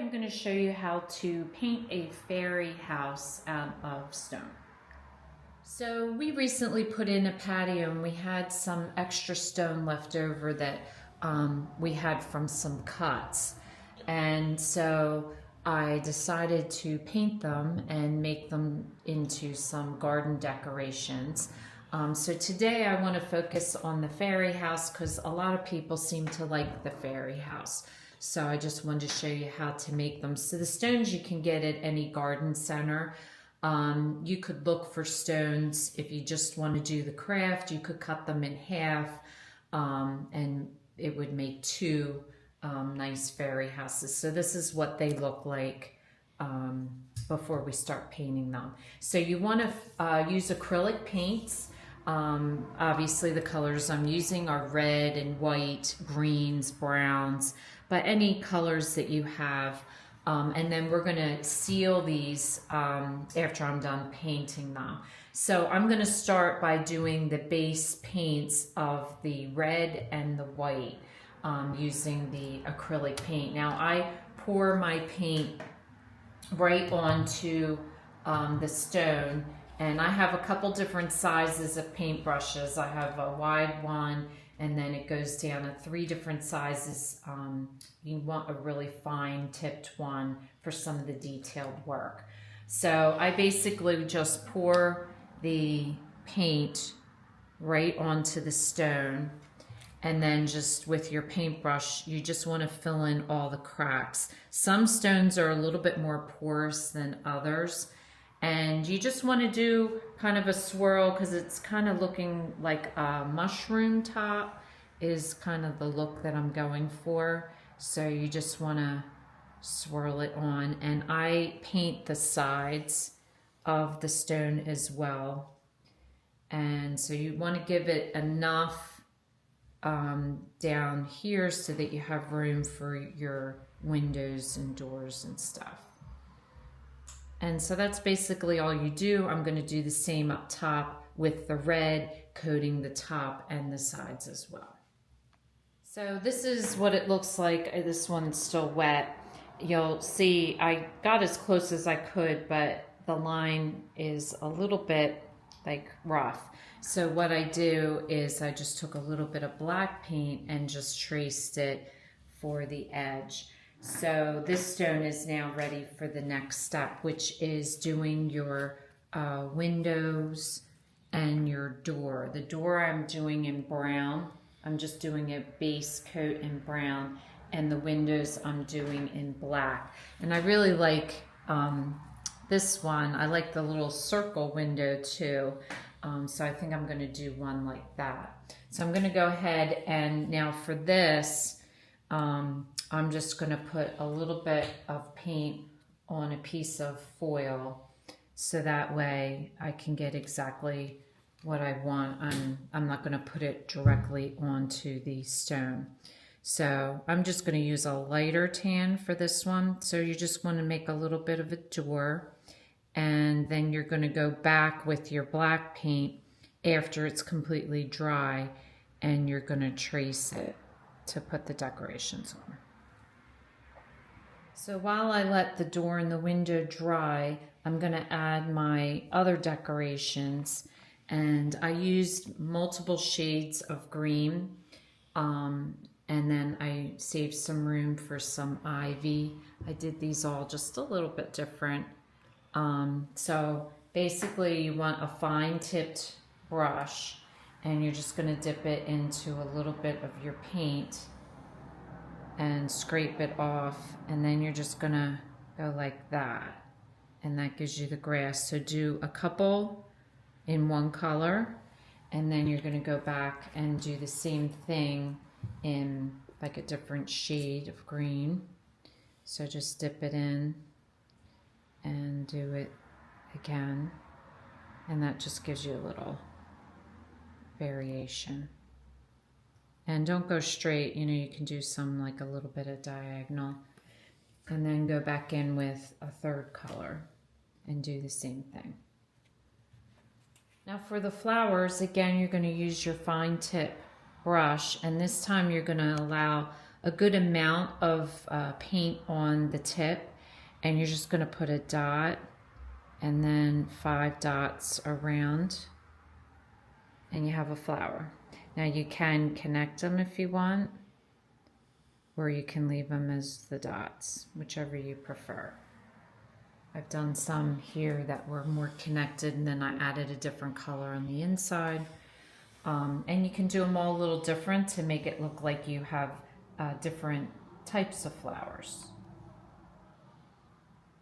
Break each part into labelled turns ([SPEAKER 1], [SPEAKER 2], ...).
[SPEAKER 1] I'm going to show you how to paint a fairy house out of stone. So we recently put in a patio and we had some extra stone left over that we had from some cuts. And so I decided to paint them and make them into some garden decorations. So today I want to focus on the fairy house because a lot of people seem to like the fairy house. So I just wanted to show you how to make them. So the stones you can get at any garden center. You could look for stones if you just want to do the craft. You could cut them in half and it would make two nice fairy houses. So this is what they look like before we start painting them. So you want to use acrylic paints. Obviously the colors I'm using are red and white, greens, browns, but any colors that you have. And then we're gonna seal these after I'm done painting them. So I'm gonna start by doing the base paints of the red and the white using the acrylic paint. Now I pour my paint right onto the stone, and I have a couple different sizes of paintbrushes. I have a wide one, and then it goes down to 3 different sizes. You want a really fine tipped one for some of the detailed work. So I basically just pour the paint right onto the stone, and then just with your paintbrush, you just want to fill in all the cracks. Some stones are a little bit more porous than others. And you just want to do kind of a swirl because it's kind of looking like a mushroom top is kind of the look that I'm going for. So you just want to swirl it on. And I paint the sides of the stone as well. And so you want to give it enough down here so that you have room for your windows and doors and stuff. And so that's basically all you do. I'm going to do the same up top with the red, coating the top and the sides as well. So this is what it looks like. This one's still wet. You'll see I got as close as I could, but the line is a little bit like rough. So what I do is I just took a little bit of black paint and just traced it for the edge. So this stone is now ready for the next step, which is doing your windows and your door. The door I'm doing in brown. I'm just doing a base coat in brown, and the windows I'm doing in black. And I really like this one. I like the little circle window too. So I think I'm going to do one like that. So I'm going to go ahead and now for this, I'm just going to put a little bit of paint on a piece of foil so that way I can get exactly what I want. I'm not going to put it directly onto the stone. So I'm just going to use a lighter tan for this one. So you just want to make a little bit of a door, and then you're going to go back with your black paint after it's completely dry, and you're going to trace it to put the decorations on. So while I let the door and the window dry, I'm going to add my other decorations, and I used multiple shades of green, and then I saved some room for some ivy. I did these all just a little bit different. So basically you want a fine tipped brush, and you're just going to dip it into a little bit of your paint and scrape it off, and then you're just gonna go like that, and that gives you the grass. So do a couple in one color, and then you're gonna go back and do the same thing in like a different shade of green. So just dip it in and do it again, and that just gives you a little variation. And don't go straight, you know, you can do some like a little bit of diagonal, and then go back in with a third color and do the same thing. Now for the flowers, again, you're going to use your fine tip brush, and this time you're going to allow a a good amount of paint on the tip, and you're just going to put a dot and then 5 dots around, and you have a flower. Now you can connect them if you want, or you can leave them as the dots, whichever you prefer. I've done some here that were more connected, and then I added a different color on the inside. And you can do them all a little different to make it look like you have different types of flowers.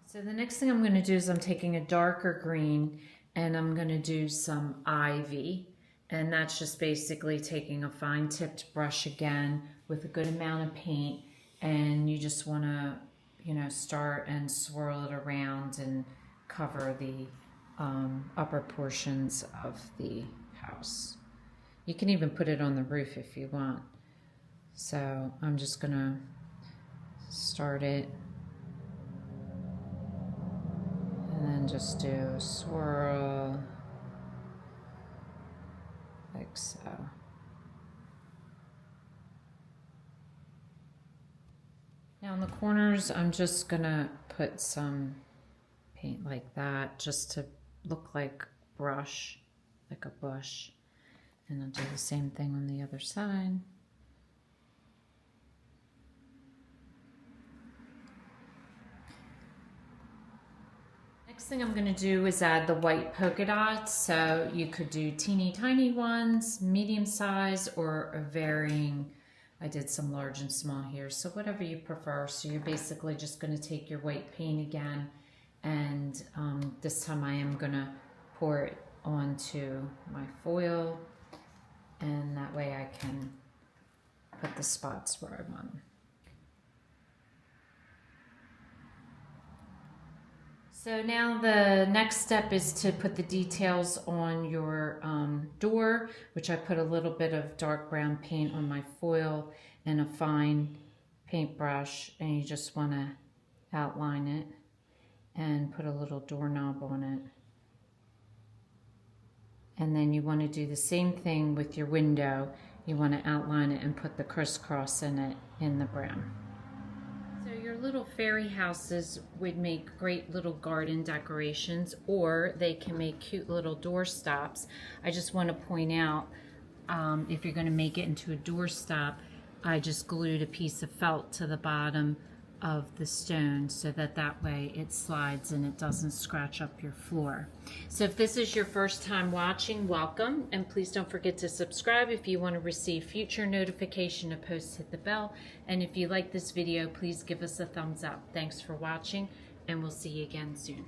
[SPEAKER 1] So the next thing I'm going to do is I'm taking a darker green and I'm going to do some ivy. And that's just basically taking a fine tipped brush again with a good amount of paint, and you just want to, you know, start and swirl it around and cover the upper portions of the house. You can even put it on the roof if you want. So I'm just gonna start it and then just do a swirl like so. Now in the corners, I'm just gonna put some paint like that just to look like brush, like a bush. And I'll do the same thing on the other side. Next thing I'm going to do is add the white polka dots. So you could do teeny tiny ones, medium size, or a varying. I did some large and small here, so whatever you prefer. So you're basically just going to take your white paint again, and this time I am going to pour it onto my foil, and that way I can put the spots where I want them. So now the next step is to put the details on your door, which I put a little bit of dark brown paint on my foil and a fine paintbrush, and you just want to outline it and put a little doorknob on it. And then you want to do the same thing with your window. You want to outline it and put the crisscross in it in the brown. So your little fairy houses would make great little garden decorations, or they can make cute little doorstops. I just want to point out, if you're going to make it into a doorstop, I just glued a piece of felt to the bottom of the stone so that way it slides and it doesn't scratch up your floor. So if this is your first time watching, welcome, and please don't forget to subscribe if you want to receive future notification of posts. Hit the bell, and if you like this video, please give us a thumbs up. Thanks for watching, and we'll see you again soon.